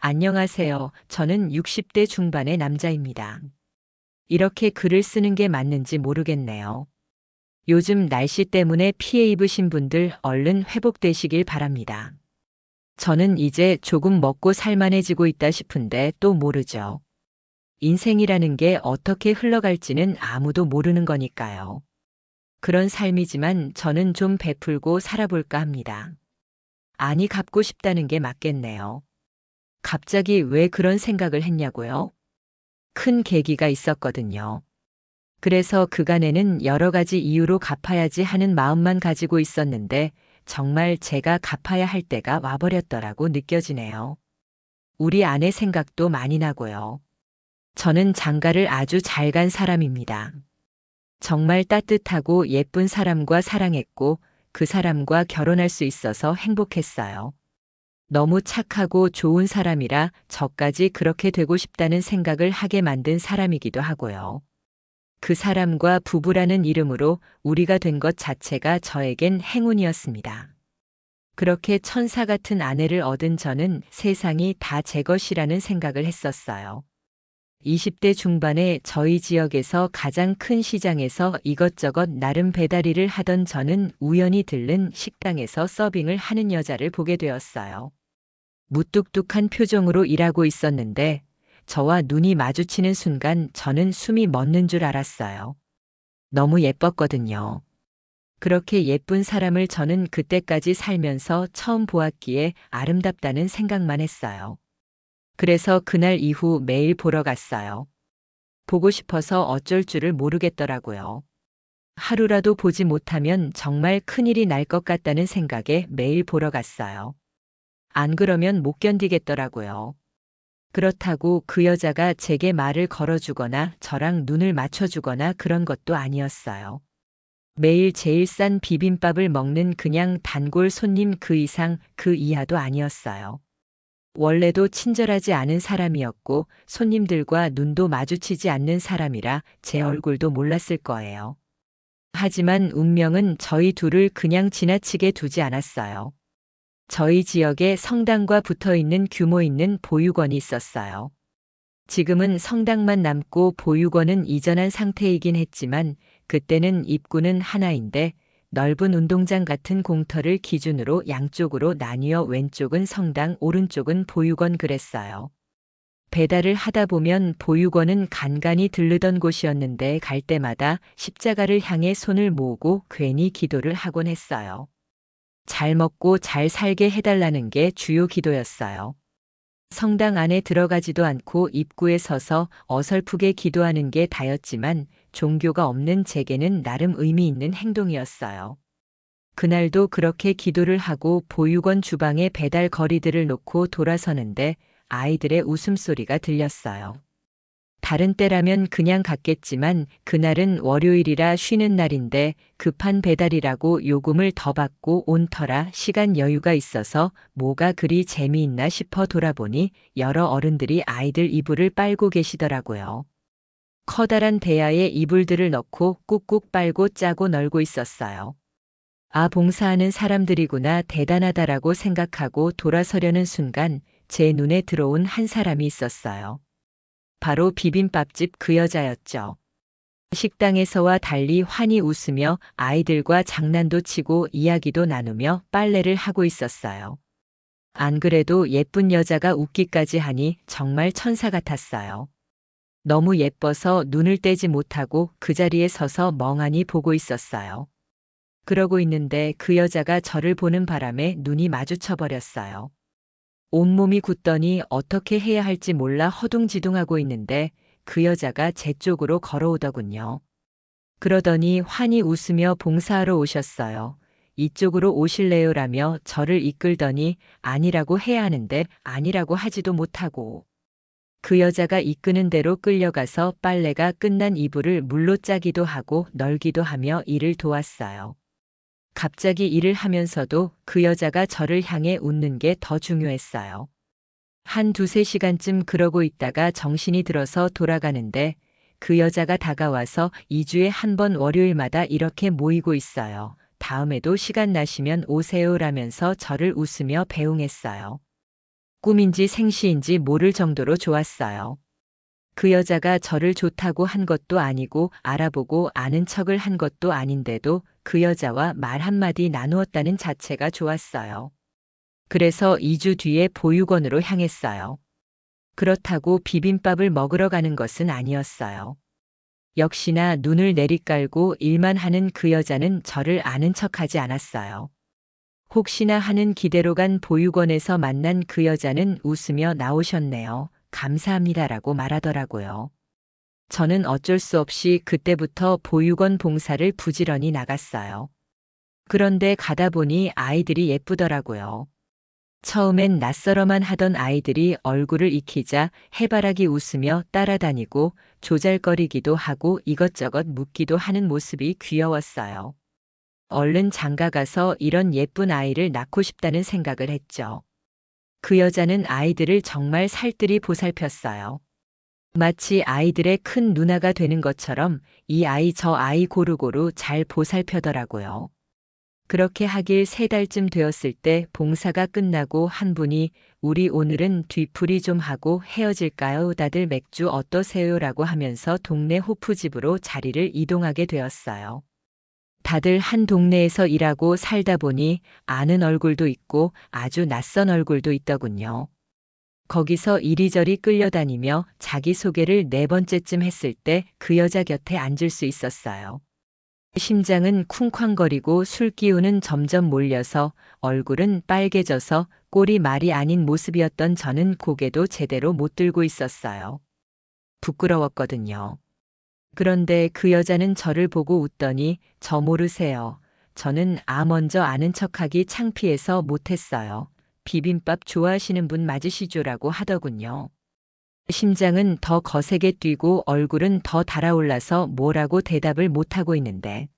안녕하세요. 저는 60대 중반의 남자입니다. 이렇게 글을 쓰는 게 맞는지 모르겠네요. 요즘 날씨 때문에 피해 입으신 분들 얼른 회복되시길 바랍니다. 저는 이제 조금 먹고 살만해지고 있다 싶은데 또 모르죠. 인생이라는 게 어떻게 흘러갈지는 아무도 모르는 거니까요. 그런 삶이지만 저는 좀 베풀고 살아볼까 합니다. 아니, 갚고 싶다는 게 맞겠네요. 갑자기 왜 그런 생각을 했냐고요? 큰 계기가 있었거든요. 그래서 그간에는 여러 가지 이유로 갚아야지 하는 마음만 가지고 있었는데 정말 제가 갚아야 할 때가 와버렸더라고 느껴지네요. 우리 아내 생각도 많이 나고요. 저는 장가를 아주 잘 간 사람입니다. 정말 따뜻하고 예쁜 사람과 사랑했고 그 사람과 결혼할 수 있어서 행복했어요. 너무 착하고 좋은 사람이라 저까지 그렇게 되고 싶다는 생각을 하게 만든 사람이기도 하고요. 그 사람과 부부라는 이름으로 우리가 된 것 자체가 저에겐 행운이었습니다. 그렇게 천사 같은 아내를 얻은 저는 세상이 다 제 것이라는 생각을 했었어요. 20대 중반에 저희 지역에서 가장 큰 시장에서 이것저것 나름 배달일을 하던 저는 우연히 들른 식당에서 서빙을 하는 여자를 보게 되었어요. 무뚝뚝한 표정으로 일하고 있었는데 저와 눈이 마주치는 순간 저는 숨이 멎는 줄 알았어요. 너무 예뻤거든요. 그렇게 예쁜 사람을 저는 그때까지 살면서 처음 보았기에 아름답다는 생각만 했어요. 그래서 그날 이후 매일 보러 갔어요. 보고 싶어서 어쩔 줄을 모르겠더라고요. 하루라도 보지 못하면 정말 큰일이 날 것 같다는 생각에 매일 보러 갔어요. 안 그러면 못 견디겠더라고요. 그렇다고 그 여자가 제게 말을 걸어주거나 저랑 눈을 맞춰주거나 그런 것도 아니었어요. 매일 제일 싼 비빔밥을 먹는 그냥 단골 손님 그 이상 그 이하도 아니었어요. 원래도 친절하지 않은 사람이었고 손님들과 눈도 마주치지 않는 사람이라 제 얼굴도 몰랐을 거예요. 하지만 운명은 저희 둘을 그냥 지나치게 두지 않았어요. 저희 지역에 성당과 붙어 있는 규모 있는 보육원이 있었어요. 지금은 성당만 남고 보육원은 이전한 상태이긴 했지만 그때는 입구는 하나인데 넓은 운동장 같은 공터를 기준으로 양쪽으로 나뉘어 왼쪽은 성당, 오른쪽은 보육원 그랬어요. 배달을 하다 보면 보육원은 간간히 들르던 곳이었는데 갈 때마다 십자가를 향해 손을 모으고 괜히 기도를 하곤 했어요. 잘 먹고 잘 살게 해달라는 게 주요 기도였어요. 성당 안에 들어가지도 않고 입구에 서서 어설프게 기도하는 게 다였지만 종교가 없는 제게는 나름 의미 있는 행동이었어요. 그날도 그렇게 기도를 하고 보육원 주방에 배달 거리들을 놓고 돌아서는데 아이들의 웃음소리가 들렸어요. 다른 때라면 그냥 갔겠지만 그날은 월요일이라 쉬는 날인데 급한 배달이라고 요금을 더 받고 온 터라 시간 여유가 있어서 뭐가 그리 재미있나 싶어 돌아보니 여러 어른들이 아이들 이불을 빨고 계시더라고요. 커다란 대야에 이불들을 넣고 꾹꾹 빨고 짜고 널고 있었어요. 아, 봉사하는 사람들이구나 대단하다라고 생각하고 돌아서려는 순간 제 눈에 들어온 한 사람이 있었어요. 바로 비빔밥집 그 여자였죠. 식당에서와 달리 환히 웃으며 아이들과 장난도 치고 이야기도 나누며 빨래를 하고 있었어요. 안 그래도 예쁜 여자가 웃기까지 하니 정말 천사 같았어요. 너무 예뻐서 눈을 떼지 못하고 그 자리에 서서 멍하니 보고 있었어요. 그러고 있는데 그 여자가 저를 보는 바람에 눈이 마주쳐 버렸어요. 온몸이 굳더니 어떻게 해야 할지 몰라 허둥지둥하고 있는데 그 여자가 제 쪽으로 걸어오더군요. 그러더니 환히 웃으며 봉사하러 오셨어요. 이쪽으로 오실래요라며 저를 이끌더니 아니라고 해야 하는데 아니라고 하지도 못하고 그 여자가 이끄는 대로 끌려가서 빨래가 끝난 이불을 물로 짜기도 하고 널기도 하며 일을 도왔어요. 갑자기 일을 하면서도 그 여자가 저를 향해 웃는 게 더 중요했어요. 한 두세 시간쯤 그러고 있다가 정신이 들어서 돌아가는데 그 여자가 다가와서 2주에 한 번 월요일마다 이렇게 모이고 있어요. 다음에도 시간 나시면 오세요라면서 저를 웃으며 배웅했어요. 꿈인지 생시인지 모를 정도로 좋았어요. 그 여자가 저를 좋다고 한 것도 아니고 알아보고 아는 척을 한 것도 아닌데도 그 여자와 말 한마디 나누었다는 자체가 좋았어요. 그래서 2주 뒤에 보육원으로 향했어요. 그렇다고 비빔밥을 먹으러 가는 것은 아니었어요. 역시나 눈을 내리깔고 일만 하는 그 여자는 저를 아는 척하지 않았어요. 혹시나 하는 기대로 간 보육원에서 만난 그 여자는 웃으며 나오셨네요. 감사합니다라고 말하더라고요. 저는 어쩔 수 없이 그때부터 보육원 봉사를 부지런히 나갔어요. 그런데 가다 보니 아이들이 예쁘더라고요. 처음엔 낯설어만 하던 아이들이 얼굴을 익히자 해바라기 웃으며 따라다니고 조잘거리기도 하고 이것저것 묻기도 하는 모습이 귀여웠어요. 얼른 장가가서 이런 예쁜 아이를 낳고 싶다는 생각을 했죠. 그 여자는 아이들을 정말 살뜰히 보살폈어요. 마치 아이들의 큰 누나가 되는 것처럼 이 아이 저 아이 고루고루 잘 보살펴더라고요. 그렇게 하길 3달쯤 되었을 때 봉사가 끝나고 한 분이 우리 오늘은 뒤풀이 좀 하고 헤어질까요? 다들 맥주 어떠세요? 라고 하면서 동네 호프집으로 자리를 이동하게 되었어요. 다들 한 동네에서 일하고 살다 보니 아는 얼굴도 있고 아주 낯선 얼굴도 있더군요. 거기서 이리저리 끌려다니며 자기소개를 4번째쯤 했을 때 그 여자 곁에 앉을 수 있었어요. 심장은 쿵쾅거리고 술기운은 점점 몰려서 얼굴은 빨개져서 꼴이 말이 아닌 모습이었던 저는 고개도 제대로 못 들고 있었어요. 부끄러웠거든요. 그런데 그 여자는 저를 보고 웃더니 저 모르세요. 저는 먼저 아는 척하기 창피해서 못했어요. 비빔밥 좋아하시는 분 맞으시죠라고 하더군요. 심장은 더 거세게 뛰고 얼굴은 더 달아올라서 뭐라고 대답을 못하고 있는데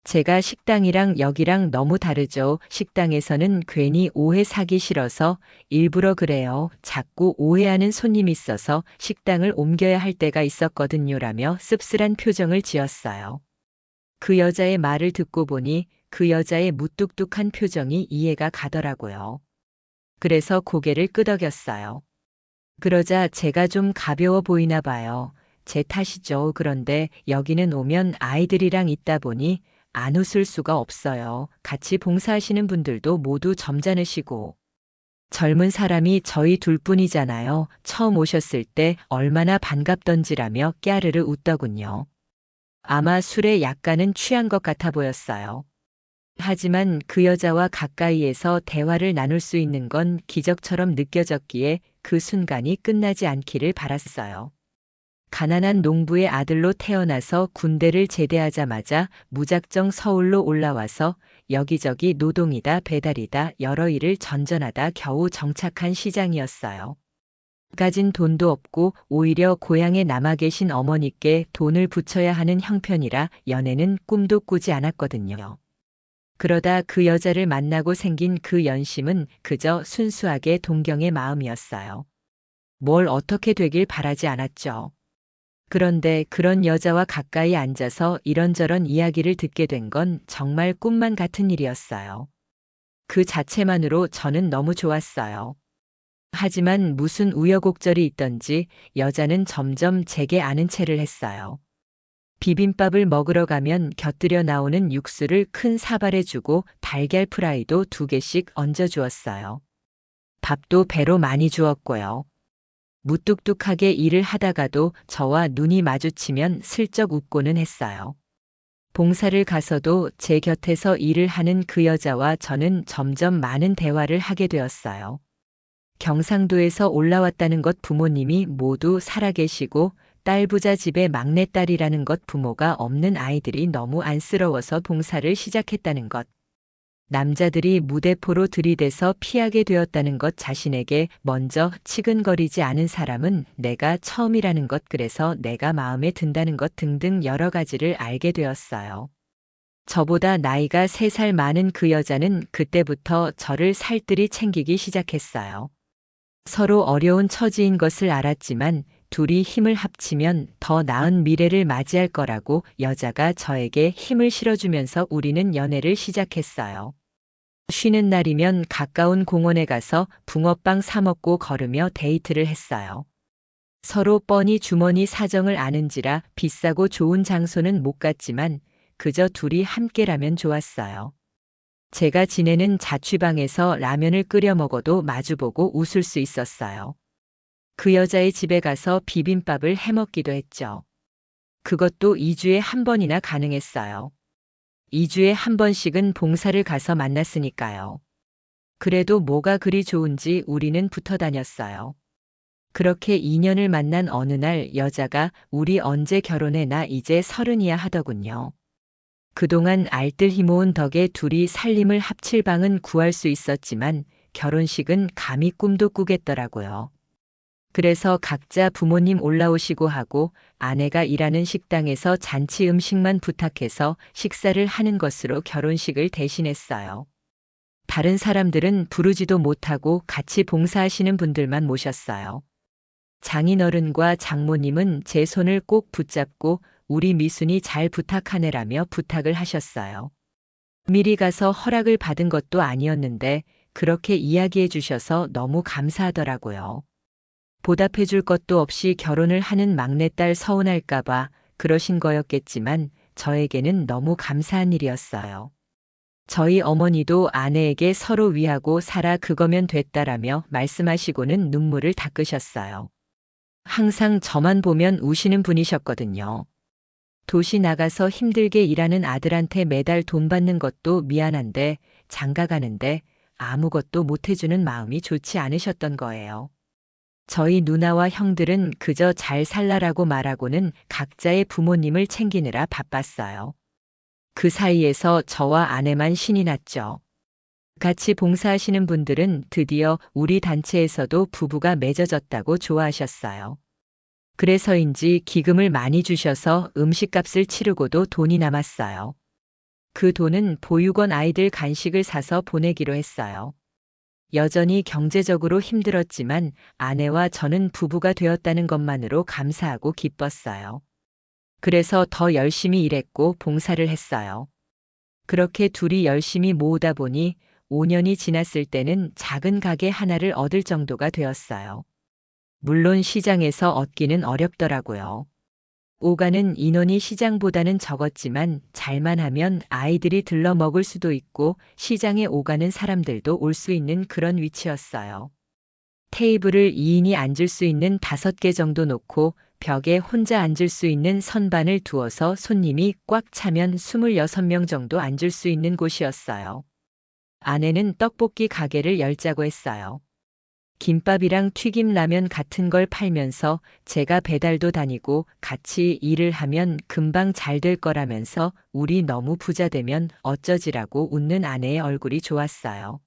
제가 식당이랑 여기랑 너무 다르죠. 식당에서는 괜히 오해 사기 싫어서 일부러 그래요. 자꾸 오해하는 손님이 있어서 식당을 옮겨야 할 때가 있었거든요. 라며 씁쓸한 표정을 지었어요. 그 여자의 말을 듣고 보니 그 여자의 무뚝뚝한 표정이 이해가 가더라고요. 그래서 고개를 끄덕였어요. 그러자 제가 좀 가벼워 보이나 봐요. 제 탓이죠. 그런데 여기는 오면 아이들이랑 있다 보니 안 웃을 수가 없어요. 같이 봉사하시는 분들도 모두 점잖으시고 젊은 사람이 저희 둘뿐이잖아요. 처음 오셨을 때 얼마나 반갑던지라며 깨르르 웃더군요. 아마 술에 약간은 취한 것 같아 보였어요. 하지만 그 여자와 가까이에서 대화를 나눌 수 있는 건 기적처럼 느껴졌기에 그 순간이 끝나지 않기를 바랐어요. 가난한 농부의 아들로 태어나서 군대를 제대하자마자 무작정 서울로 올라와서 여기저기 노동이다 배달이다 여러 일을 전전하다 겨우 정착한 시장이었어요. 가진 돈도 없고 오히려 고향에 남아 계신 어머니께 돈을 붙여야 하는 형편이라 연애는 꿈도 꾸지 않았거든요. 그러다 그 여자를 만나고 생긴 그 연심은 그저 순수하게 동경의 마음이었어요. 뭘 어떻게 되길 바라지 않았죠. 그런데 그런 여자와 가까이 앉아서 이런저런 이야기를 듣게 된 건 정말 꿈만 같은 일이었어요. 그 자체만으로 저는 너무 좋았어요. 하지만 무슨 우여곡절이 있던지 여자는 점점 제게 아는 체를 했어요. 비빔밥을 먹으러 가면 곁들여 나오는 육수를 큰 사발에 주고 달걀 프라이도 2개씩 얹어 주었어요. 밥도 배로 많이 주었고요. 무뚝뚝하게 일을 하다가도 저와 눈이 마주치면 슬쩍 웃고는 했어요. 봉사를 가서도 제 곁에서 일을 하는 그 여자와 저는 점점 많은 대화를 하게 되었어요. 경상도에서 올라왔다는 것 부모님이 모두 살아계시고 딸 부자 집의 막내딸이라는 것 부모가 없는 아이들이 너무 안쓰러워서 봉사를 시작했다는 것. 남자들이 무대포로 들이대서 피하게 되었다는 것 자신에게 먼저 치근거리지 않은 사람은 내가 처음이라는 것 그래서 내가 마음에 든다는 것 등등 여러 가지를 알게 되었어요. 저보다 나이가 3살 많은 그 여자는 그때부터 저를 살뜰히 챙기기 시작했어요. 서로 어려운 처지인 것을 알았지만 둘이 힘을 합치면 더 나은 미래를 맞이할 거라고 여자가 저에게 힘을 실어주면서 우리는 연애를 시작했어요. 쉬는 날이면 가까운 공원에 가서 붕어빵 사 먹고 걸으며 데이트를 했어요. 서로 뻔히 주머니 사정을 아는지라 비싸고 좋은 장소는 못 갔지만 그저 둘이 함께라면 좋았어요. 제가 지내는 자취방에서 라면을 끓여 먹어도 마주보고 웃을 수 있었어요. 그 여자의 집에 가서 비빔밥을 해 먹기도 했죠. 그것도 2주에 한 번이나 가능했어요. 2주에 한 번씩은 봉사를 가서 만났으니까요. 그래도 뭐가 그리 좋은지 우리는 붙어 다녔어요. 그렇게 2년을 만난 어느 날 여자가 우리 언제 결혼해 나 이제 30이야 하더군요. 그동안 알뜰히 모은 덕에 둘이 살림을 합칠 방은 구할 수 있었지만 결혼식은 감히 꿈도 꾸겠더라고요. 그래서 각자 부모님 올라오시고 하고 아내가 일하는 식당에서 잔치 음식만 부탁해서 식사를 하는 것으로 결혼식을 대신했어요. 다른 사람들은 부르지도 못하고 같이 봉사하시는 분들만 모셨어요. 장인어른과 장모님은 제 손을 꼭 붙잡고 우리 미순이 잘 부탁하네라며 부탁을 하셨어요. 미리 가서 허락을 받은 것도 아니었는데 그렇게 이야기해 주셔서 너무 감사하더라고요. 보답해 줄 것도 없이 결혼을 하는 막내딸 서운할까봐 그러신 거였겠지만 저에게는 너무 감사한 일이었어요. 저희 어머니도 아내에게 서로 위하고 살아 그거면 됐다라며 말씀하시고는 눈물을 닦으셨어요. 항상 저만 보면 우시는 분이셨거든요. 도시 나가서 힘들게 일하는 아들한테 매달 돈 받는 것도 미안한데 장가 가는데 아무것도 못 해주는 마음이 좋지 않으셨던 거예요. 저희 누나와 형들은 그저 잘 살라라고 말하고는 각자의 부모님을 챙기느라 바빴어요. 그 사이에서 저와 아내만 신이 났죠. 같이 봉사하시는 분들은 드디어 우리 단체에서도 부부가 맺어졌다고 좋아하셨어요. 그래서인지 기금을 많이 주셔서 음식값을 치르고도 돈이 남았어요. 그 돈은 보육원 아이들 간식을 사서 보내기로 했어요. 여전히 경제적으로 힘들었지만 아내와 저는 부부가 되었다는 것만으로 감사하고 기뻤어요. 그래서 더 열심히 일했고 봉사를 했어요. 그렇게 둘이 열심히 모으다 보니 5년이 지났을 때는 작은 가게 하나를 얻을 정도가 되었어요. 물론 시장에서 얻기는 어렵더라고요. 오가는 인원이 시장보다는 적었지만 잘만 하면 아이들이 들러 먹을 수도 있고 시장에 오가는 사람들도 올 수 있는 그런 위치였어요. 테이블을 2인이 앉을 수 있는 5개 정도 놓고 벽에 혼자 앉을 수 있는 선반을 두어서 손님이 꽉 차면 26명 정도 앉을 수 있는 곳이었어요. 아내는 떡볶이 가게를 열자고 했어요. 김밥이랑 튀김 라면 같은 걸 팔면서 제가 배달도 다니고 같이 일을 하면 금방 잘 될 거라면서 우리 너무 부자 되면 어쩌지라고 웃는 아내의 얼굴이 좋았어요.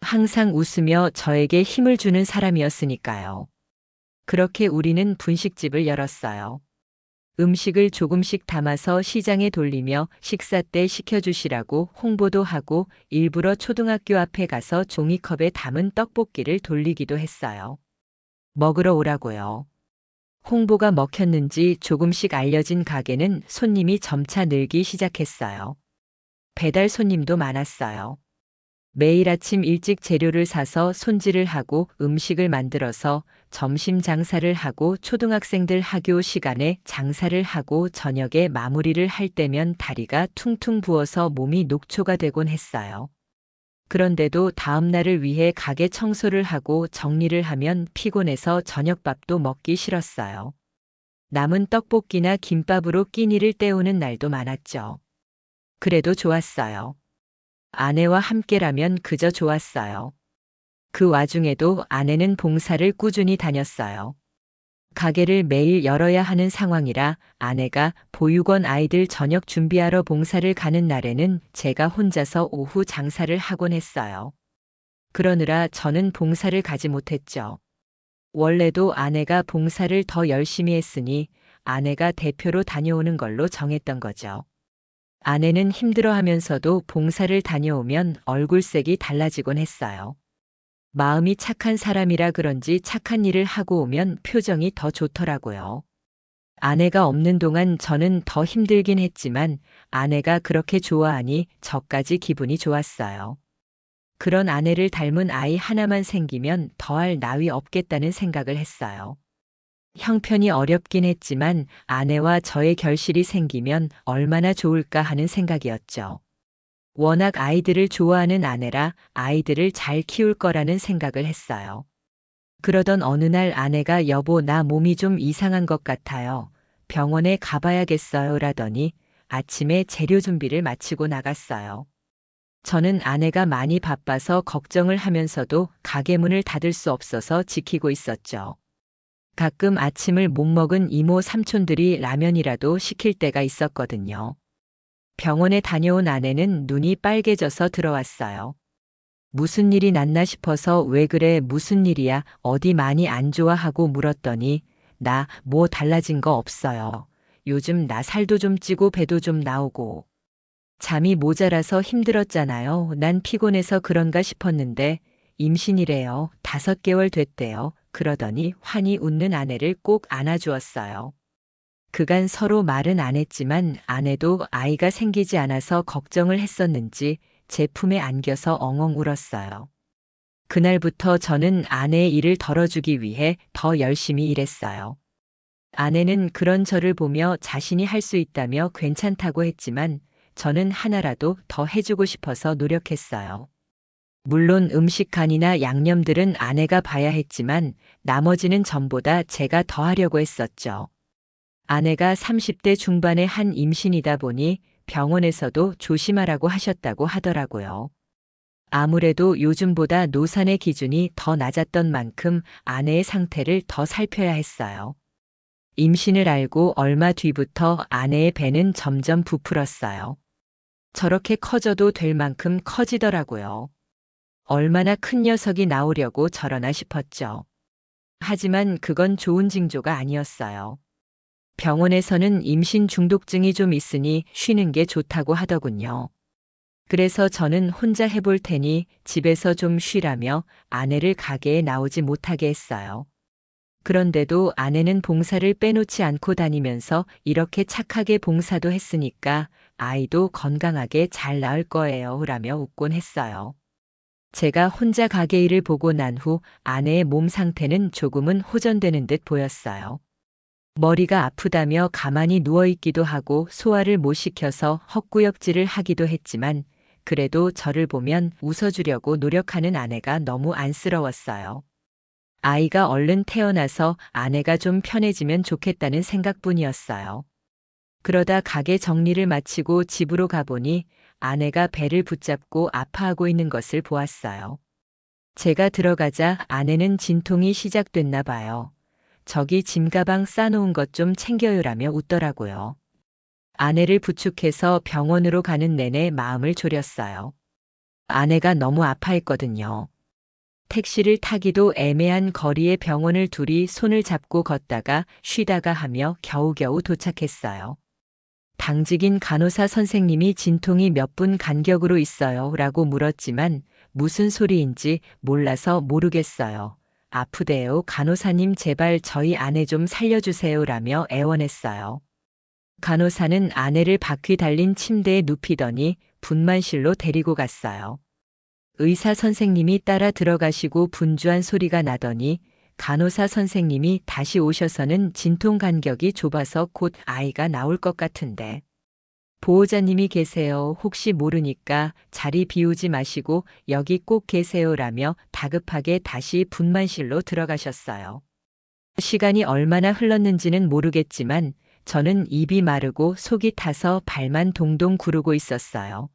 항상 웃으며 저에게 힘을 주는 사람이었으니까요. 그렇게 우리는 분식집을 열었어요. 음식을 조금씩 담아서 시장에 돌리며 식사 때 시켜주시라고 홍보도 하고 일부러 초등학교 앞에 가서 종이컵에 담은 떡볶이를 돌리기도 했어요. 먹으러 오라고요. 홍보가 먹혔는지 조금씩 알려진 가게는 손님이 점차 늘기 시작했어요. 배달 손님도 많았어요. 매일 아침 일찍 재료를 사서 손질을 하고 음식을 만들어서 점심 장사를 하고 초등학생들 학교 시간에 장사를 하고 저녁에 마무리를 할 때면 다리가 퉁퉁 부어서 몸이 녹초가 되곤 했어요. 그런데도 다음 날을 위해 가게 청소를 하고 정리를 하면 피곤해서 저녁밥도 먹기 싫었어요. 남은 떡볶이나 김밥으로 끼니를 때우는 날도 많았죠. 그래도 좋았어요. 아내와 함께라면 그저 좋았어요. 그 와중에도 아내는 봉사를 꾸준히 다녔어요. 가게를 매일 열어야 하는 상황이라 아내가 보육원 아이들 저녁 준비하러 봉사를 가는 날에는 제가 혼자서 오후 장사를 하곤 했어요. 그러느라 저는 봉사를 가지 못했죠. 원래도 아내가 봉사를 더 열심히 했으니 아내가 대표로 다녀오는 걸로 정했던 거죠. 아내는 힘들어하면서도 봉사를 다녀오면 얼굴색이 달라지곤 했어요. 마음이 착한 사람이라 그런지 착한 일을 하고 오면 표정이 더 좋더라고요. 아내가 없는 동안 저는 더 힘들긴 했지만 아내가 그렇게 좋아하니 저까지 기분이 좋았어요. 그런 아내를 닮은 아이 하나만 생기면 더할 나위 없겠다는 생각을 했어요. 형편이 어렵긴 했지만 아내와 저의 결실이 생기면 얼마나 좋을까 하는 생각이었죠. 워낙 아이들을 좋아하는 아내라 아이들을 잘 키울 거라는 생각을 했어요. 그러던 어느 날 아내가 여보 나 몸이 좀 이상한 것 같아요. 병원에 가봐야겠어요 라더니 아침에 재료 준비를 마치고 나갔어요. 저는 아내가 많이 바빠서 걱정을 하면서도 가게 문을 닫을 수 없어서 지키고 있었죠. 가끔 아침을 못 먹은 이모 삼촌들이 라면이라도 시킬 때가 있었거든요. 병원에 다녀온 아내는 눈이 빨개져서 들어왔어요. 무슨 일이 났나 싶어서 왜 그래 무슨 일이야 어디 많이 안 좋아 하고 물었더니 나 뭐 달라진 거 없어요. 요즘 나 살도 좀 찌고 배도 좀 나오고 잠이 모자라서 힘들었잖아요. 난 피곤해서 그런가 싶었는데 임신이래요. 5개월 됐대요. 그러더니 환히 웃는 아내를 꼭 안아주었어요. 그간 서로 말은 안 했지만 아내도 아이가 생기지 않아서 걱정을 했었는지 제 품에 안겨서 엉엉 울었어요. 그날부터 저는 아내의 일을 덜어주기 위해 더 열심히 일했어요. 아내는 그런 저를 보며 자신이 할 수 있다며 괜찮다고 했지만 저는 하나라도 더 해주고 싶어서 노력했어요. 물론 음식 간이나 양념들은 아내가 봐야 했지만 나머지는 전보다 제가 더 하려고 했었죠. 아내가 30대 중반의 한 임신이다 보니 병원에서도 조심하라고 하셨다고 하더라고요. 아무래도 요즘보다 노산의 기준이 더 낮았던 만큼 아내의 상태를 더 살펴야 했어요. 임신을 알고 얼마 뒤부터 아내의 배는 점점 부풀었어요. 저렇게 커져도 될 만큼 커지더라고요. 얼마나 큰 녀석이 나오려고 저러나 싶었죠. 하지만 그건 좋은 징조가 아니었어요. 병원에서는 임신 중독증이 좀 있으니 쉬는 게 좋다고 하더군요. 그래서 저는 혼자 해볼 테니 집에서 좀 쉬라며 아내를 가게에 나오지 못하게 했어요. 그런데도 아내는 봉사를 빼놓지 않고 다니면서 이렇게 착하게 봉사도 했으니까 아이도 건강하게 잘 나을 거예요 라며 웃곤 했어요. 제가 혼자 가게 일을 보고 난 후 아내의 몸 상태는 조금은 호전되는 듯 보였어요. 머리가 아프다며 가만히 누워있기도 하고 소화를 못 시켜서 헛구역질을 하기도 했지만 그래도 저를 보면 웃어주려고 노력하는 아내가 너무 안쓰러웠어요. 아이가 얼른 태어나서 아내가 좀 편해지면 좋겠다는 생각뿐이었어요. 그러다 가게 정리를 마치고 집으로 가보니 아내가 배를 붙잡고 아파하고 있는 것을 보았어요. 제가 들어가자 아내는 진통이 시작됐나 봐요. 저기 짐가방 싸놓은 것 좀 챙겨요라며 웃더라고요. 아내를 부축해서 병원으로 가는 내내 마음을 졸였어요. 아내가 너무 아파했거든요. 택시를 타기도 애매한 거리에 병원을 둘이 손을 잡고 걷다가 쉬다가 하며 겨우겨우 도착했어요. 당직인 간호사 선생님이 진통이 몇 분 간격으로 있어요 라고 물었지만 무슨 소리인지 몰라서 모르겠어요. 아프대요. 간호사님 제발 저희 아내 좀 살려주세요 라며 애원했어요. 간호사는 아내를 바퀴 달린 침대에 눕히더니 분만실로 데리고 갔어요. 의사 선생님이 따라 들어가시고 분주한 소리가 나더니 간호사 선생님이 다시 오셔서는 진통 간격이 좁아서 곧 아이가 나올 것 같은데. 보호자님이 계세요. 혹시 모르니까 자리 비우지 마시고 여기 꼭 계세요라며 다급하게 다시 분만실로 들어가셨어요. 시간이 얼마나 흘렀는지는 모르겠지만 저는 입이 마르고 속이 타서 발만 동동 구르고 있었어요.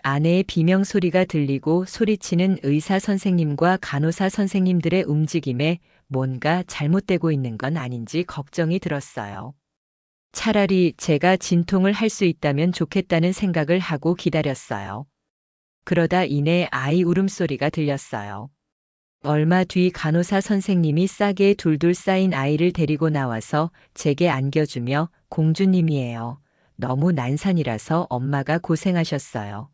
아내의 비명 소리가 들리고 소리치는 의사 선생님과 간호사 선생님들의 움직임에 뭔가 잘못되고 있는 건 아닌지 걱정이 들었어요. 차라리 제가 진통을 할 수 있다면 좋겠다는 생각을 하고 기다렸어요. 그러다 이내 아이 울음소리가 들렸어요. 얼마 뒤 간호사 선생님이 싸게 둘둘 쌓인 아이를 데리고 나와서 제게 안겨주며 공주님이에요. 너무 난산이라서 엄마가 고생하셨어요.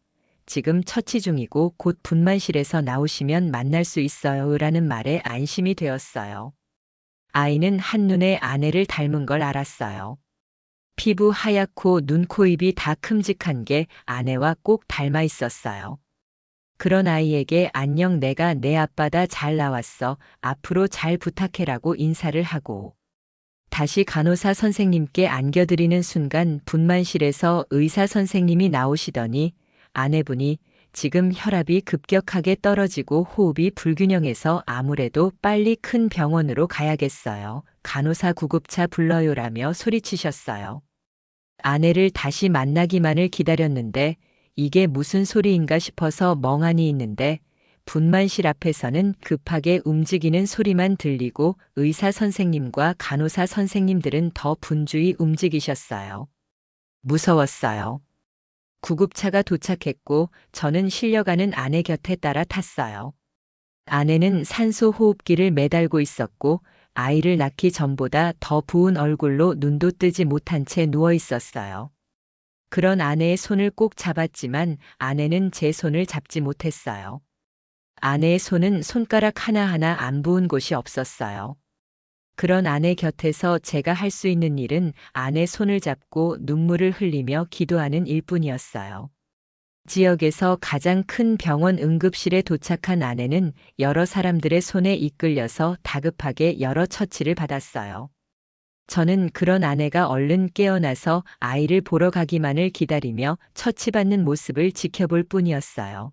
지금 처치 중이고 곧 분만실에서 나오시면 만날 수 있어요 라는 말에 안심이 되었어요. 아이는 한눈에 아내를 닮은 걸 알았어요. 피부 하얗고 눈, 코, 입이 다 큼직한 게 아내와 꼭 닮아 있었어요. 그런 아이에게 안녕 내가 내 아빠다 잘 나왔어. 앞으로 잘 부탁해라고 인사를 하고 다시 간호사 선생님께 안겨드리는 순간 분만실에서 의사 선생님이 나오시더니 아내분이 지금 혈압이 급격하게 떨어지고 호흡이 불균형해서 아무래도 빨리 큰 병원으로 가야겠어요. 간호사 구급차 불러요라며 소리치셨어요. 아내를 다시 만나기만을 기다렸는데 이게 무슨 소리인가 싶어서 멍하니 있는데 분만실 앞에서는 급하게 움직이는 소리만 들리고 의사 선생님과 간호사 선생님들은 더 분주히 움직이셨어요. 무서웠어요. 구급차가 도착했고 저는 실려가는 아내 곁에 따라 탔어요. 아내는 산소 호흡기를 매달고 있었고 아이를 낳기 전보다 더 부은 얼굴로 눈도 뜨지 못한 채 누워 있었어요. 그런 아내의 손을 꼭 잡았지만 아내는 제 손을 잡지 못했어요. 아내의 손은 손가락 하나하나 안 부은 곳이 없었어요. 그런 아내 곁에서 제가 할 수 있는 일은 아내 손을 잡고 눈물을 흘리며 기도하는 일뿐이었어요. 지역에서 가장 큰 병원 응급실에 도착한 아내는 여러 사람들의 손에 이끌려서 다급하게 여러 처치를 받았어요. 저는 그런 아내가 얼른 깨어나서 아이를 보러 가기만을 기다리며 처치받는 모습을 지켜볼 뿐이었어요.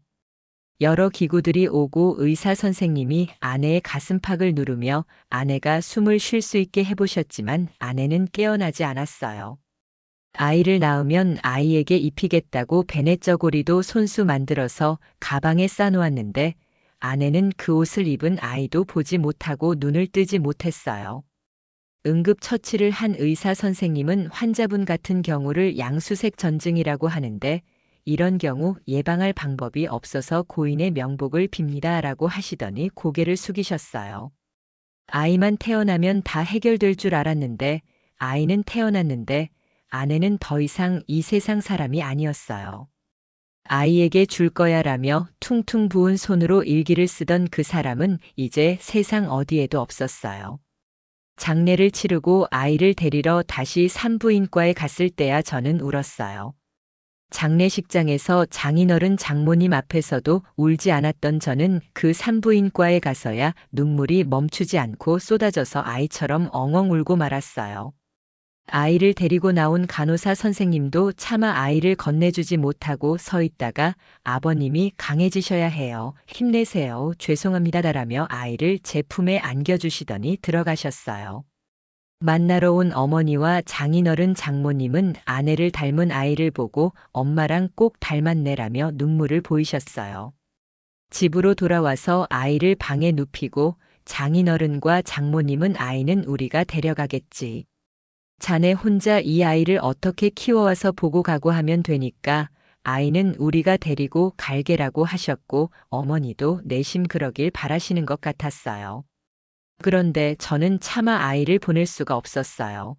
여러 기구들이 오고 의사 선생님이 아내의 가슴팍을 누르며 아내가 숨을 쉴 수 있게 해보셨지만 아내는 깨어나지 않았어요. 아이를 낳으면 아이에게 입히겠다고 베넷저고리도 손수 만들어서 가방에 싸놓았는데 아내는 그 옷을 입은 아이도 보지 못하고 눈을 뜨지 못했어요. 응급처치를 한 의사 선생님은 환자분 같은 경우를 양수색 전증이라고 하는데 이런 경우 예방할 방법이 없어서 고인의 명복을 빕니다 라고 하시더니 고개를 숙이셨어요. 아이만 태어나면 다 해결될 줄 알았는데 아이는 태어났는데 아내는 더 이상 이 세상 사람이 아니었어요. 아이에게 줄 거야라며 퉁퉁 부은 손으로 일기를 쓰던 그 사람은 이제 세상 어디에도 없었어요. 장례를 치르고 아이를 데리러 다시 산부인과에 갔을 때야 저는 울었어요. 장례식장에서 장인어른 장모님 앞에서도 울지 않았던 저는 그 산부인과에 가서야 눈물이 멈추지 않고 쏟아져서 아이처럼 엉엉 울고 말았어요. 아이를 데리고 나온 간호사 선생님도 차마 아이를 건네주지 못하고 서 있다가 아버님이 강해지셔야 해요. 힘내세요. 죄송합니다라며 아이를 제 품에 안겨주시더니 들어가셨어요. 만나러 온 어머니와 장인어른 장모님은 아내를 닮은 아이를 보고 엄마랑 꼭 닮았네라며 눈물을 보이셨어요. 집으로 돌아와서 아이를 방에 눕히고 장인어른과 장모님은 아이는 우리가 데려가겠지. 자네 혼자 이 아이를 어떻게 키워와서 보고 가고 하면 되니까 아이는 우리가 데리고 갈게라고 하셨고 어머니도 내심 그러길 바라시는 것 같았어요. 그런데 저는 차마 아이를 보낼 수가 없었어요.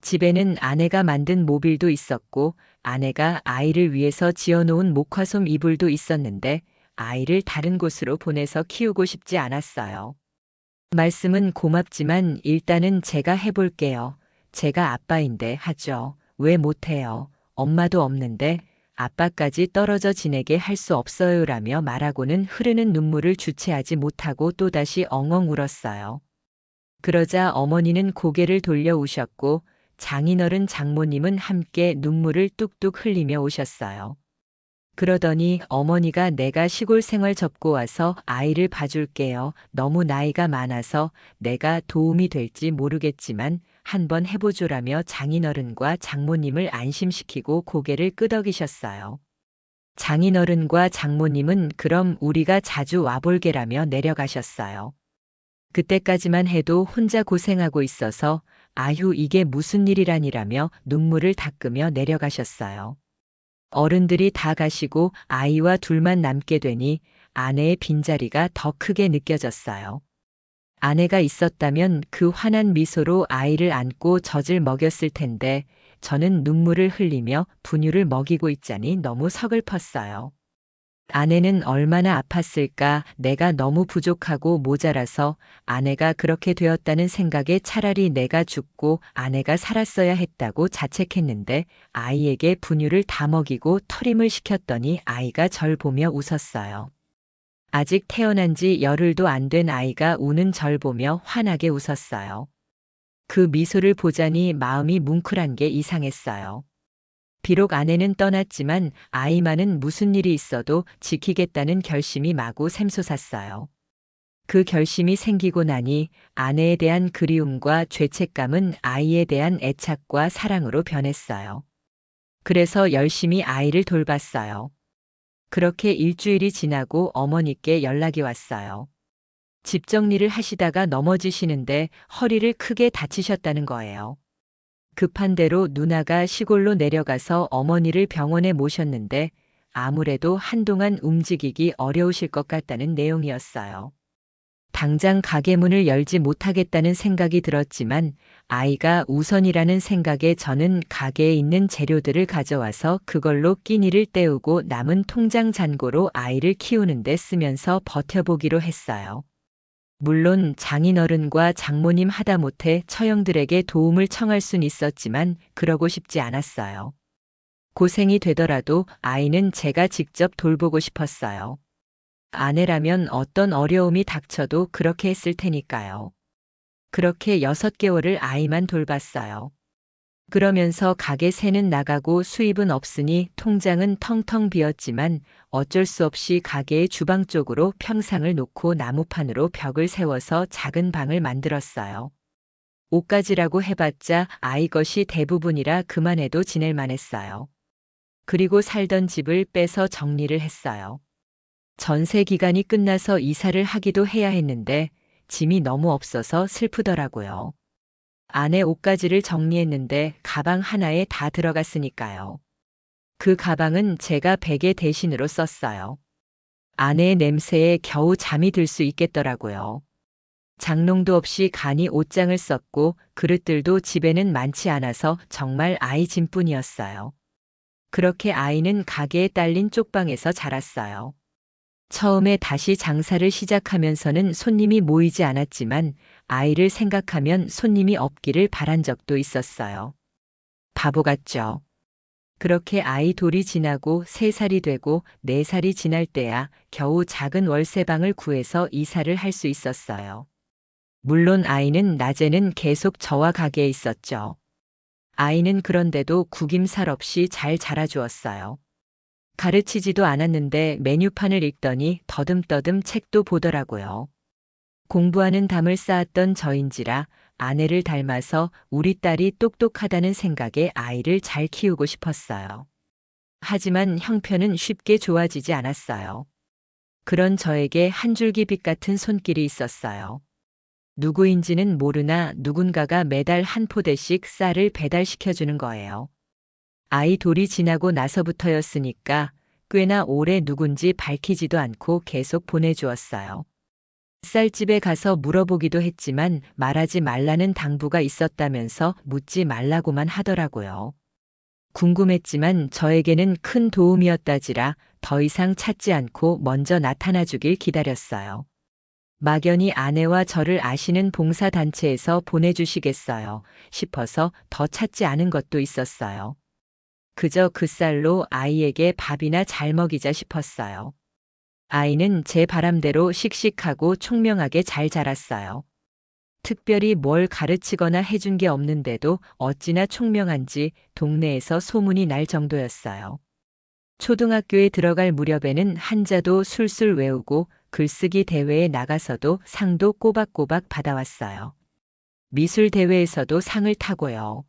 집에는 아내가 만든 모빌도 있었고 아내가 아이를 위해서 지어놓은 목화솜 이불도 있었는데 아이를 다른 곳으로 보내서 키우고 싶지 않았어요. 말씀은 고맙지만 일단은 제가 해볼게요. 제가 아빠인데 하죠. 왜 못해요. 엄마도 없는데 아빠까지 떨어져 지내게 할 수 없어요라며 말하고는 흐르는 눈물을 주체하지 못하고 또다시 엉엉 울었어요. 그러자 어머니는 고개를 돌려 우셨고 장인어른 장모님은 함께 눈물을 뚝뚝 흘리며 오셨어요. 그러더니 어머니가 내가 시골 생활 접고 와서 아이를 봐줄게요. 너무 나이가 많아서 내가 도움이 될지 모르겠지만 한번 해보조라며 장인어른과 장모님을 안심시키고 고개를 끄덕이셨어요. 장인어른과 장모님은 그럼 우리가 자주 와볼게라며 내려가셨어요. 그때까지만 해도 혼자 고생하고 있어서 아휴 이게 무슨 일이라니라며 눈물을 닦으며 내려가셨어요. 어른들이 다 가시고 아이와 둘만 남게 되니 아내의 빈자리가 더 크게 느껴졌어요. 아내가 있었다면 그 환한 미소로 아이를 안고 젖을 먹였을 텐데 저는 눈물을 흘리며 분유를 먹이고 있자니 너무 서글펐어요. 아내는 얼마나 아팠을까. 내가 너무 부족하고 모자라서 아내가 그렇게 되었다는 생각에 차라리 내가 죽고 아내가 살았어야 했다고 자책했는데 아이에게 분유를 다 먹이고 털임을 시켰더니 아이가 절 보며 웃었어요. 아직 태어난 지 열흘도 안 된 아이가 우는 절 보며 환하게 웃었어요. 그 미소를 보자니 마음이 뭉클한 게 이상했어요. 비록 아내는 떠났지만 아이만은 무슨 일이 있어도 지키겠다는 결심이 마구 샘솟았어요. 그 결심이 생기고 나니 아내에 대한 그리움과 죄책감은 아이에 대한 애착과 사랑으로 변했어요. 그래서 열심히 아이를 돌봤어요. 그렇게 일주일이 지나고 어머니께 연락이 왔어요. 집 정리를 하시다가 넘어지시는데 허리를 크게 다치셨다는 거예요. 급한 대로 누나가 시골로 내려가서 어머니를 병원에 모셨는데 아무래도 한동안 움직이기 어려우실 것 같다는 내용이었어요. 당장 가게 문을 열지 못하겠다는 생각이 들었지만 아이가 우선이라는 생각에 저는 가게에 있는 재료들을 가져와서 그걸로 끼니를 때우고 남은 통장 잔고로 아이를 키우는데 쓰면서 버텨보기로 했어요. 물론 장인어른과 장모님 하다못해 처형들에게 도움을 청할 순 있었지만 그러고 싶지 않았어요. 고생이 되더라도 아이는 제가 직접 돌보고 싶었어요. 아내라면 어떤 어려움이 닥쳐도 그렇게 했을 테니까요. 그렇게 6개월을 아이만 돌봤어요. 그러면서 가게 세는 나가고 수입은 없으니 통장은 텅텅 비었지만 어쩔 수 없이 가게의 주방 쪽으로 평상을 놓고 나무판으로 벽을 세워서 작은 방을 만들었어요. 옷가지라고 해봤자 아이 것이 대부분이라 그만해도 지낼 만했어요. 그리고 살던 집을 빼서 정리를 했어요. 전세 기간이 끝나서 이사를 하기도 해야 했는데 짐이 너무 없어서 슬프더라고요. 아내 옷가지를 정리했는데 가방 하나에 다 들어갔으니까요. 그 가방은 제가 베개 대신으로 썼어요. 아내의 냄새에 겨우 잠이 들 수 있겠더라고요. 장롱도 없이 간이 옷장을 썼고 그릇들도 집에는 많지 않아서 정말 아이 짐뿐이었어요. 그렇게 아이는 가게에 딸린 쪽방에서 자랐어요. 처음에 다시 장사를 시작하면서는 손님이 모이지 않았지만 아이를 생각하면 손님이 없기를 바란 적도 있었어요. 바보 같죠? 그렇게 아이 돌이 지나고 3살이 되고 4살이 지날 때야 겨우 작은 월세방을 구해서 이사를 할 수 있었어요. 물론 아이는 낮에는 계속 저와 가게에 있었죠. 아이는 그런데도 구김살 없이 잘 자라주었어요. 가르치지도 않았는데 메뉴판을 읽더니 더듬더듬 책도 보더라고요. 공부하는 담을 쌓았던 저인지라 아내를 닮아서 우리 딸이 똑똑하다는 생각에 아이를 잘 키우고 싶었어요. 하지만 형편은 쉽게 좋아지지 않았어요. 그런 저에게 한 줄기 빛 같은 손길이 있었어요. 누구인지는 모르나 누군가가 매달 한 포대씩 쌀을 배달시켜주는 거예요. 아이 돌이 지나고 나서부터였으니까 꽤나 오래 누군지 밝히지도 않고 계속 보내주었어요. 쌀집에 가서 물어보기도 했지만 말하지 말라는 당부가 있었다면서 묻지 말라고만 하더라고요. 궁금했지만 저에게는 큰 도움이었다지라 더 이상 찾지 않고 먼저 나타나 주길 기다렸어요. 막연히 아내와 저를 아시는 봉사단체에서 보내주시겠어요 싶어서 더 찾지 않은 것도 있었어요. 그저 그 쌀로 아이에게 밥이나 잘 먹이자 싶었어요. 아이는 제 바람대로 씩씩하고 총명하게 잘 자랐어요. 특별히 뭘 가르치거나 해준 게 없는데도 어찌나 총명한지 동네에서 소문이 날 정도였어요. 초등학교에 들어갈 무렵에는 한자도 술술 외우고 글쓰기 대회에 나가서도 상도 꼬박꼬박 받아왔어요. 미술 대회에서도 상을 타고요.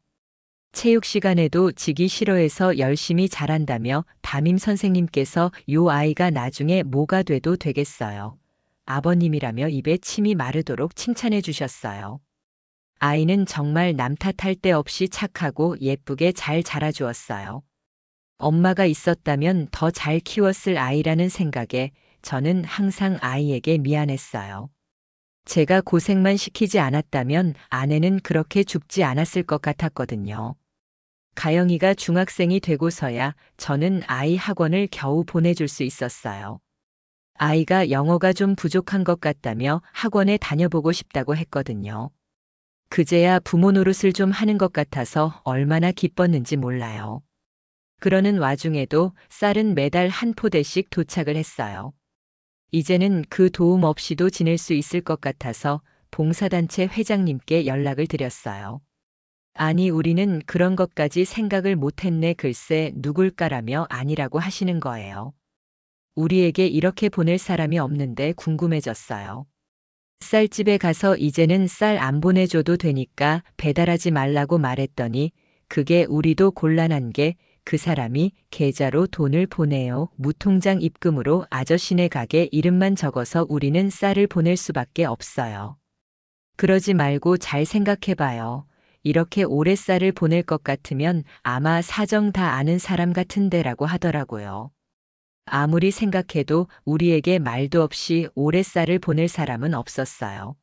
체육 시간에도 지기 싫어해서 열심히 잘한다며 담임 선생님께서 요 아이가 나중에 뭐가 돼도 되겠어요. 아버님이라며 입에 침이 마르도록 칭찬해 주셨어요. 아이는 정말 남 탓할 데 없이 착하고 예쁘게 잘 자라주었어요. 엄마가 있었다면 더 잘 키웠을 아이라는 생각에 저는 항상 아이에게 미안했어요. 제가 고생만 시키지 않았다면 아내는 그렇게 죽지 않았을 것 같았거든요. 가영이가 중학생이 되고서야 저는 아이 학원을 겨우 보내줄 수 있었어요. 아이가 영어가 좀 부족한 것 같다며 학원에 다녀보고 싶다고 했거든요. 그제야 부모 노릇을 좀 하는 것 같아서 얼마나 기뻤는지 몰라요. 그러는 와중에도 쌀은 매달 한 포대씩 도착을 했어요. 이제는 그 도움 없이도 지낼 수 있을 것 같아서 봉사단체 회장님께 연락을 드렸어요. 아니, 우리는 그런 것까지 생각을 못했네. 글쎄, 누굴까라며 아니라고 하시는 거예요. 우리에게 이렇게 보낼 사람이 없는데 궁금해졌어요. 쌀집에 가서 이제는 쌀 안 보내줘도 되니까 배달하지 말라고 말했더니 그게 우리도 곤란한 게 그 사람이 계좌로 돈을 보내요. 무통장 입금으로 아저씨네 가게 이름만 적어서 우리는 쌀을 보낼 수밖에 없어요. 그러지 말고 잘 생각해봐요. 이렇게 오래 쌀을 보낼 것 같으면 아마 사정 다 아는 사람 같은데라고 하더라고요. 아무리 생각해도 우리에게 말도 없이 오래 쌀을 보낼 사람은 없었어요.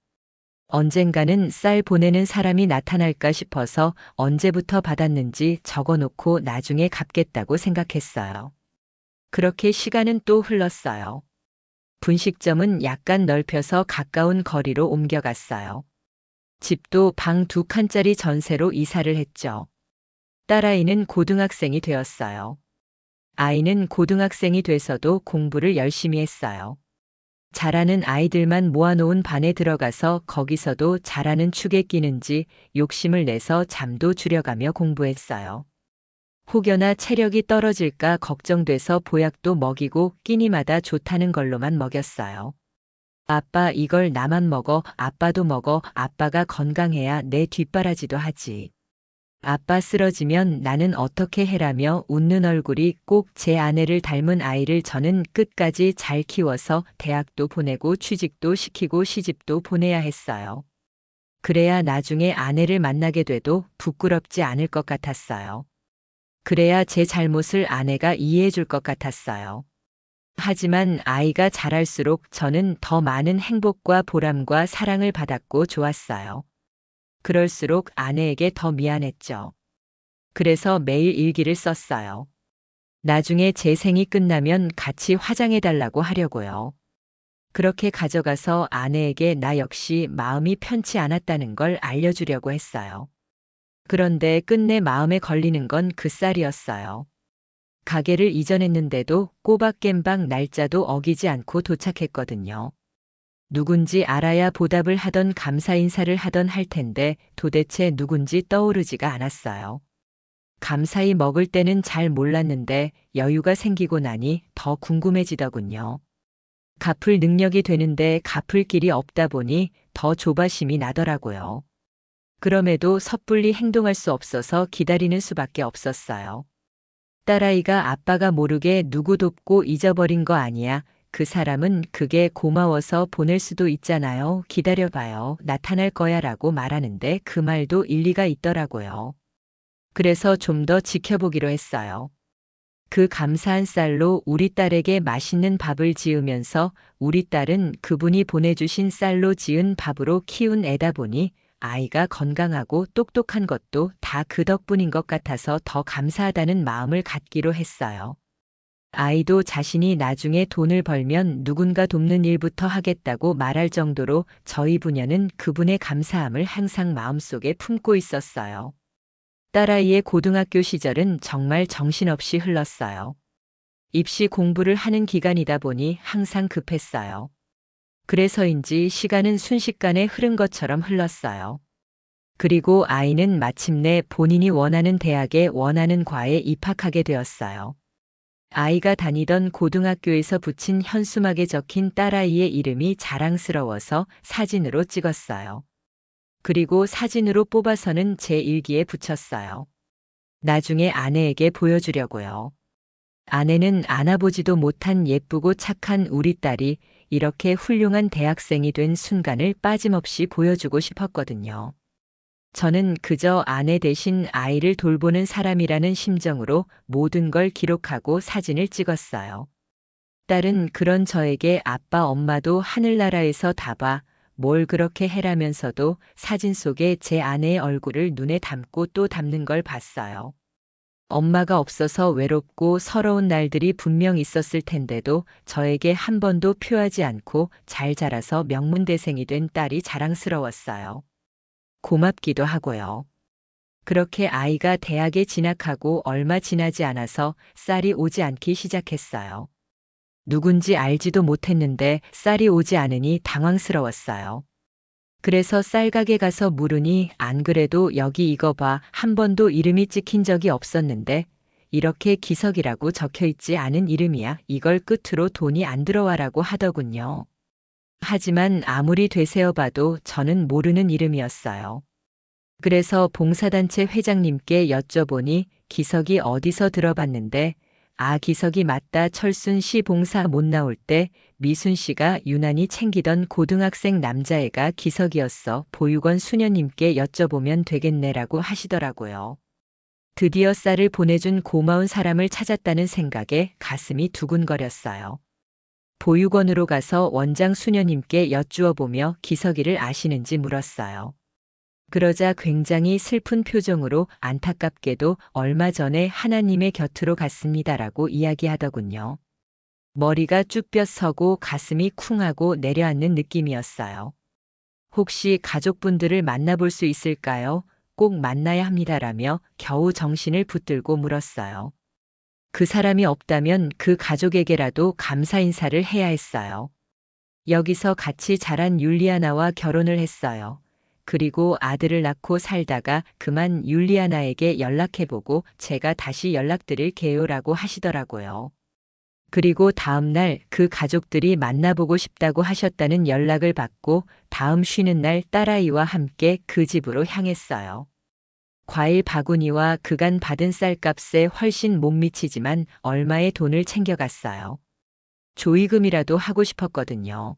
언젠가는 쌀 보내는 사람이 나타날까 싶어서 언제부터 받았는지 적어놓고 나중에 갚겠다고 생각했어요. 그렇게 시간은 또 흘렀어요. 분식점은 약간 넓혀서 가까운 거리로 옮겨갔어요. 집도 방 2칸짜리 전세로 이사를 했죠. 딸아이는 고등학생이 되었어요. 아이는 고등학생이 돼서도 공부를 열심히 했어요. 잘하는 아이들만 모아놓은 반에 들어가서 거기서도 잘하는 축에 끼는지 욕심을 내서 잠도 줄여가며 공부했어요. 혹여나 체력이 떨어질까 걱정돼서 보약도 먹이고 끼니마다 좋다는 걸로만 먹였어요. 아빠, 이걸 나만 먹어. 아빠도 먹어. 아빠가 건강해야 내 뒷바라지도 하지. 아빠 쓰러지면 나는 어떻게 해라며 웃는 얼굴이 꼭 제 아내를 닮은 아이를 저는 끝까지 잘 키워서 대학도 보내고 취직도 시키고 시집도 보내야 했어요. 그래야 나중에 아내를 만나게 돼도 부끄럽지 않을 것 같았어요. 그래야 제 잘못을 아내가 이해해 줄 것 같았어요. 하지만 아이가 자랄수록 저는 더 많은 행복과 보람과 사랑을 받았고 좋았어요. 그럴수록 아내에게 더 미안했죠. 그래서 매일 일기를 썼어요. 나중에 제 생이 끝나면 같이 화장해달라고 하려고요. 그렇게 가져가서 아내에게 나 역시 마음이 편치 않았다는 걸 알려주려고 했어요. 그런데 끝내 마음에 걸리는 건 그 쌀이었어요. 가게를 이전했는데도 꼬박겜박 날짜도 어기지 않고 도착했거든요. 누군지 알아야 보답을 하던 감사 인사를 하던 할 텐데 도대체 누군지 떠오르지가 않았어요. 감사히 먹을 때는 잘 몰랐는데 여유가 생기고 나니 더 궁금해지더군요. 갚을 능력이 되는데 갚을 길이 없다 보니 더 조바심이 나더라고요. 그럼에도 섣불리 행동할 수 없어서 기다리는 수밖에 없었어요. 딸아이가 아빠가 모르게 누구 돕고 잊어버린 거 아니야. 그 사람은 그게 고마워서 보낼 수도 있잖아요. 기다려봐요. 나타날 거야 라고 말하는데 그 말도 일리가 있더라고요. 그래서 좀 더 지켜보기로 했어요. 그 감사한 쌀로 우리 딸에게 맛있는 밥을 지으면서 우리 딸은 그분이 보내주신 쌀로 지은 밥으로 키운 애다 보니 아이가 건강하고 똑똑한 것도 다 그 덕분인 것 같아서 더 감사하다는 마음을 갖기로 했어요. 아이도 자신이 나중에 돈을 벌면 누군가 돕는 일부터 하겠다고 말할 정도로 저희 부녀는 그분의 감사함을 항상 마음속에 품고 있었어요. 딸아이의 고등학교 시절은 정말 정신없이 흘렀어요. 입시 공부를 하는 기간이다 보니 항상 급했어요. 그래서인지 시간은 순식간에 흐른 것처럼 흘렀어요. 그리고 아이는 마침내 본인이 원하는 대학에 원하는 과에 입학하게 되었어요. 아이가 다니던 고등학교에서 붙인 현수막에 적힌 딸아이의 이름이 자랑스러워서 사진으로 찍었어요. 그리고 사진으로 뽑아서는 제 일기에 붙였어요. 나중에 아내에게 보여주려고요. 아내는 안아보지도 못한 예쁘고 착한 우리 딸이 이렇게 훌륭한 대학생이 된 순간을 빠짐없이 보여주고 싶었거든요. 저는 그저 아내 대신 아이를 돌보는 사람이라는 심정으로 모든 걸 기록하고 사진을 찍었어요. 딸은 그런 저에게 아빠 엄마도 하늘나라에서 다 봐, 뭘 그렇게 해라면서도 사진 속에 제 아내의 얼굴을 눈에 담고 또 담는 걸 봤어요. 엄마가 없어서 외롭고 서러운 날들이 분명 있었을 텐데도 저에게 한 번도 표하지 않고 잘 자라서 명문대생이 된 딸이 자랑스러웠어요. 고맙기도 하고요. 그렇게 아이가 대학에 진학하고 얼마 지나지 않아서 쌀이 오지 않기 시작했어요. 누군지 알지도 못했는데 쌀이 오지 않으니 당황스러웠어요. 그래서 쌀가게 가서 물으니 안 그래도 여기 이거 봐, 한 번도 이름이 찍힌 적이 없었는데 이렇게 기석이라고 적혀 있지 않은 이름이야. 이걸 끝으로 돈이 안 들어와라고 하더군요. 하지만 아무리 되새어봐도 저는 모르는 이름이었어요. 그래서 봉사단체 회장님께 여쭤보니 기석이 어디서 들어봤는데 기석이 맞다. 철순 씨 봉사 못 나올 때 미순 씨가 유난히 챙기던 고등학생 남자애가 기석이었어. 보육원 수녀님께 여쭤보면 되겠네라고 하시더라고요. 드디어 쌀을 보내준 고마운 사람을 찾았다는 생각에 가슴이 두근거렸어요. 보육원으로 가서 원장 수녀님께 여쭈어보며 기석이를 아시는지 물었어요. 그러자 굉장히 슬픈 표정으로 안타깝게도 얼마 전에 하나님의 곁으로 갔습니다라고 이야기하더군요. 머리가 쭈뼛 서고 가슴이 쿵하고 내려앉는 느낌이었어요. 혹시 가족분들을 만나볼 수 있을까요? 꼭 만나야 합니다라며 겨우 정신을 붙들고 물었어요. 그 사람이 없다면 그 가족에게라도 감사 인사를 해야 했어요. 여기서 같이 자란 율리아나와 결혼을 했어요. 그리고 아들을 낳고 살다가 그만 율리아나에게 연락해보고 제가 다시 연락드릴게요라고 하시더라고요. 그리고 다음 날 그 가족들이 만나보고 싶다고 하셨다는 연락을 받고 다음 쉬는 날 딸아이와 함께 그 집으로 향했어요. 과일 바구니와 그간 받은 쌀값에 훨씬 못 미치지만 얼마의 돈을 챙겨갔어요. 조의금이라도 하고 싶었거든요.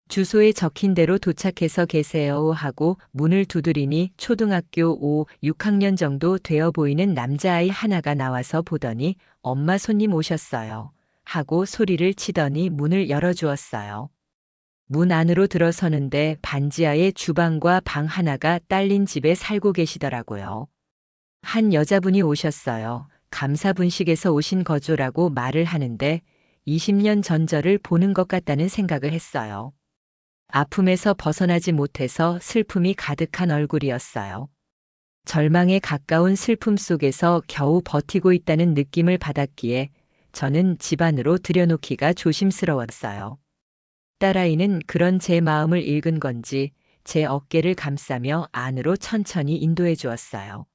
주소에 적힌 대로 도착해서 계세요 하고 문을 두드리니 초등학교 5, 6학년 정도 되어 보이는 남자아이 하나가 나와서 보더니 엄마 손님 오셨어요 하고 소리를 치더니 문을 열어주었어요. 문 안으로 들어서는데 반지하에 주방과 방 하나가 딸린 집에 살고 계시더라고요. 한 여자분이 오셨어요. 감사분식에서 오신 거죠라고 말을 하는데 20년 전 저를 보는 것 같다는 생각을 했어요. 아픔에서 벗어나지 못해서 슬픔이 가득한 얼굴이었어요. 절망에 가까운 슬픔 속에서 겨우 버티고 있다는 느낌을 받았기에 저는 집 안으로 들여놓기가 조심스러웠어요. 딸아이는 그런 제 마음을 읽은 건지 제 어깨를 감싸며 안으로 천천히 인도해 주었어요.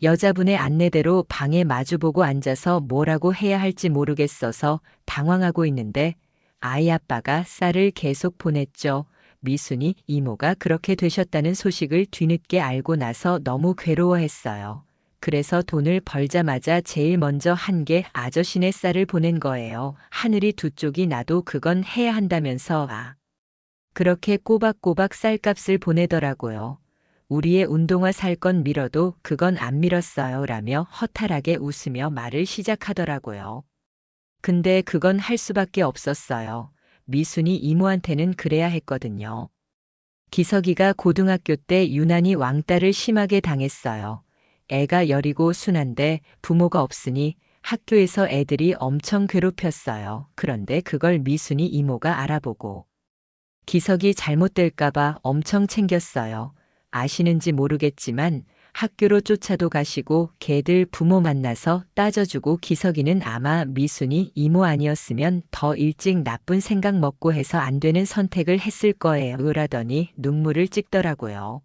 여자분의 안내대로 방에 마주보고 앉아서 뭐라고 해야 할지 모르겠어서 당황하고 있는데 아이 아빠가 쌀을 계속 보냈죠. 미순이 이모가 그렇게 되셨다는 소식을 뒤늦게 알고 나서 너무 괴로워했어요. 그래서 돈을 벌자마자 제일 먼저 한 게 아저씨네 쌀을 보낸 거예요. 하늘이 두 쪽이 나도 그건 해야 한다면서 그렇게 꼬박꼬박 쌀값을 보내더라고요. 우리의 운동화 살 건 밀어도 그건 안 밀었어요 라며 허탈하게 웃으며 말을 시작하더라고요. 근데 그건 할 수밖에 없었어요. 미순이 이모한테는 그래야 했거든요. 기석이가 고등학교 때 유난히 왕따를 심하게 당했어요. 애가 여리고 순한데 부모가 없으니 학교에서 애들이 엄청 괴롭혔어요. 그런데 그걸 미순이 이모가 알아보고 기석이 잘못될까봐 엄청 챙겼어요. 아시는지 모르겠지만 학교로 쫓아도 가시고 걔들 부모 만나서 따져주고 기석이는 아마 미순이 이모 아니었으면 더 일찍 나쁜 생각 먹고 해서 안 되는 선택을 했을 거예요. 라더니 눈물을 찍더라고요.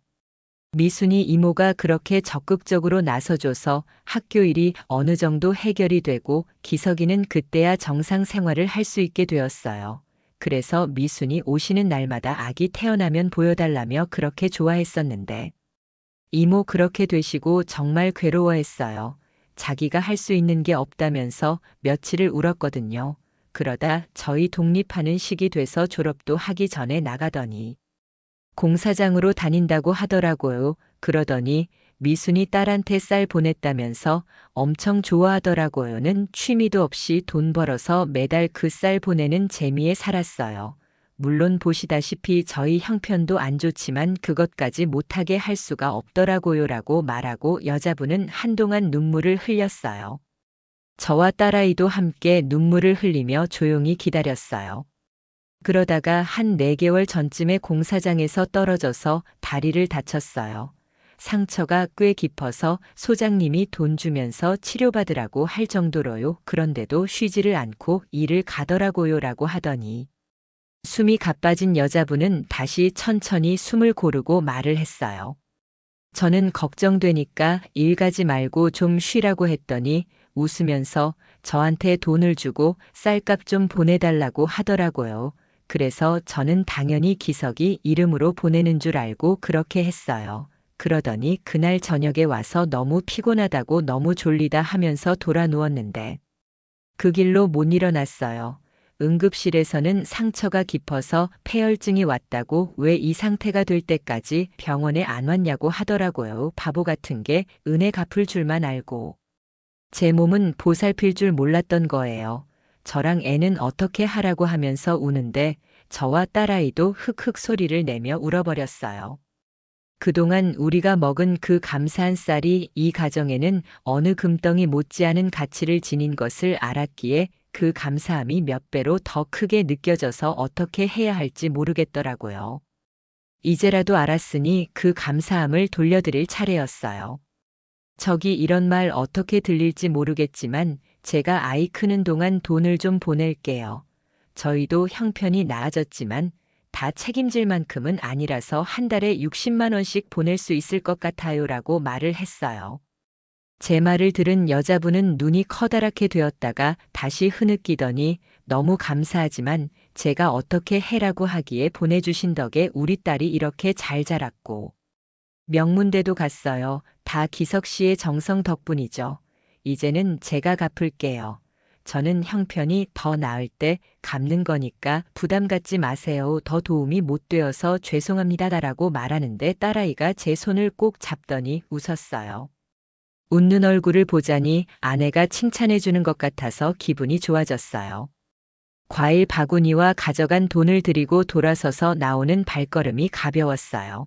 미순이 이모가 그렇게 적극적으로 나서줘서 학교 일이 어느 정도 해결이 되고 기석이는 그때야 정상 생활을 할 수 있게 되었어요. 그래서 미순이 오시는 날마다 아기 태어나면 보여달라며 그렇게 좋아했었는데 이모 그렇게 되시고 정말 괴로워했어요. 자기가 할 수 있는 게 없다면서 며칠을 울었거든요. 그러다 저희 독립하는 시기 돼서 졸업도 하기 전에 나가더니 공사장으로 다닌다고 하더라고요. 그러더니 미순이 딸한테 쌀 보냈다면서 엄청 좋아하더라고요는 취미도 없이 돈 벌어서 매달 그 쌀 보내는 재미에 살았어요. 물론 보시다시피 저희 형편도 안 좋지만 그것까지 못하게 할 수가 없더라고요라고 말하고 여자분은 한동안 눈물을 흘렸어요. 저와 딸아이도 함께 눈물을 흘리며 조용히 기다렸어요. 그러다가 한 4개월 전쯤에 공사장에서 떨어져서 다리를 다쳤어요. 상처가 꽤 깊어서 소장님이 돈 주면서 치료받으라고 할 정도로요. 그런데도 쉬지를 않고 일을 가더라고요라고 하더니 숨이 가빠진 여자분은 다시 천천히 숨을 고르고 말을 했어요. 저는 걱정되니까 일 가지 말고 좀 쉬라고 했더니 웃으면서 저한테 돈을 주고 쌀값 좀 보내달라고 하더라고요. 그래서 저는 당연히 기석이 이름으로 보내는 줄 알고 그렇게 했어요. 그러더니 그날 저녁에 와서 너무 피곤하다고 너무 졸리다 하면서 돌아 누웠는데 그 길로 못 일어났어요. 응급실에서는 상처가 깊어서 폐혈증이 왔다고 왜 이 상태가 될 때까지 병원에 안 왔냐고 하더라고요. 바보 같은 게 은혜 갚을 줄만 알고. 제 몸은 보살필 줄 몰랐던 거예요. 저랑 애는 어떻게 하라고 하면서 우는데 저와 딸아이도 흑흑 소리를 내며 울어버렸어요. 그동안 우리가 먹은 그 감사한 쌀이 이 가정에는 어느 금덩이 못지않은 가치를 지닌 것을 알았기에 그 감사함이 몇 배로 더 크게 느껴져서 어떻게 해야 할지 모르겠더라고요. 이제라도 알았으니 그 감사함을 돌려드릴 차례였어요. 저기 이런 말 어떻게 들릴지 모르겠지만 제가 아이 크는 동안 돈을 좀 보낼게요. 저희도 형편이 나아졌지만 다 책임질 만큼은 아니라서 한 달에 60만 원씩 보낼 수 있을 것 같아요라고 말을 했어요. 제 말을 들은 여자분은 눈이 커다랗게 되었다가 다시 흐느끼더니 너무 감사하지만 제가 어떻게 해라고 하기에 보내주신 덕에 우리 딸이 이렇게 잘 자랐고 명문대도 갔어요. 다 기석 씨의 정성 덕분이죠. 이제는 제가 갚을게요. 저는 형편이 더 나을 때 갚는 거니까 부담 갖지 마세요. 더 도움이 못 되어서 죄송합니다라고 말하는데 딸아이가 제 손을 꼭 잡더니 웃었어요. 웃는 얼굴을 보자니 아내가 칭찬해 주는 것 같아서 기분이 좋아졌어요. 과일 바구니와 가져간 돈을 들이고 돌아서서 나오는 발걸음이 가벼웠어요.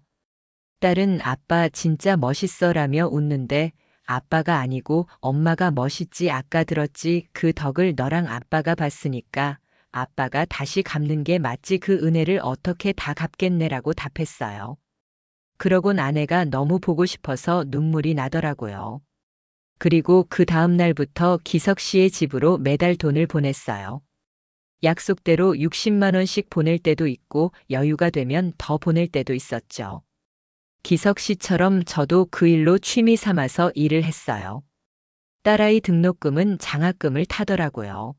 딸은 아빠 진짜 멋있어라며 웃는데 아빠가 아니고 엄마가 멋있지 아까 들었지 그 덕을 너랑 아빠가 봤으니까 아빠가 다시 갚는 게 맞지 그 은혜를 어떻게 다 갚겠네라고 답했어요. 그러곤 아내가 너무 보고 싶어서 눈물이 나더라고요. 그리고 그 다음 날부터 기석 씨의 집으로 매달 돈을 보냈어요. 약속대로 60만 원씩 보낼 때도 있고 여유가 되면 더 보낼 때도 있었죠. 기석 씨처럼 저도 그 일로 취미 삼아서 일을 했어요. 딸아이 등록금은 장학금을 타더라고요.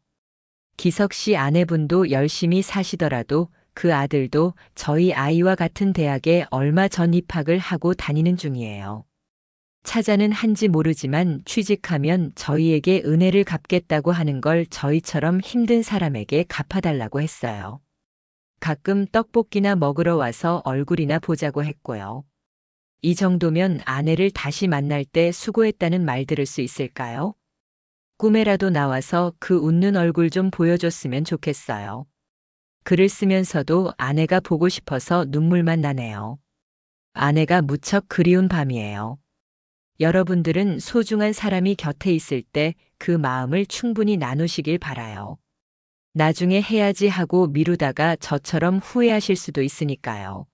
기석 씨 아내분도 열심히 사시더라도 그 아들도 저희 아이와 같은 대학에 얼마 전 입학을 하고 다니는 중이에요. 차자는 한지 모르지만 취직하면 저희에게 은혜를 갚겠다고 하는 걸 저희처럼 힘든 사람에게 갚아달라고 했어요. 가끔 떡볶이나 먹으러 와서 얼굴이나 보자고 했고요. 이 정도면 아내를 다시 만날 때 수고했다는 말 들을 수 있을까요? 꿈에라도 나와서 그 웃는 얼굴 좀 보여줬으면 좋겠어요. 글을 쓰면서도 아내가 보고 싶어서 눈물만 나네요. 아내가 무척 그리운 밤이에요. 여러분들은 소중한 사람이 곁에 있을 때 그 마음을 충분히 나누시길 바라요. 나중에 해야지 하고 미루다가 저처럼 후회하실 수도 있으니까요.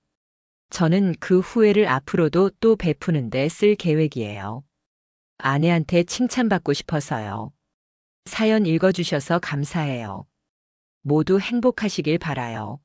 저는 그 후회를 앞으로도 또 베푸는데 쓸 계획이에요. 아내한테 칭찬받고 싶어서요. 사연 읽어주셔서 감사해요. 모두 행복하시길 바라요.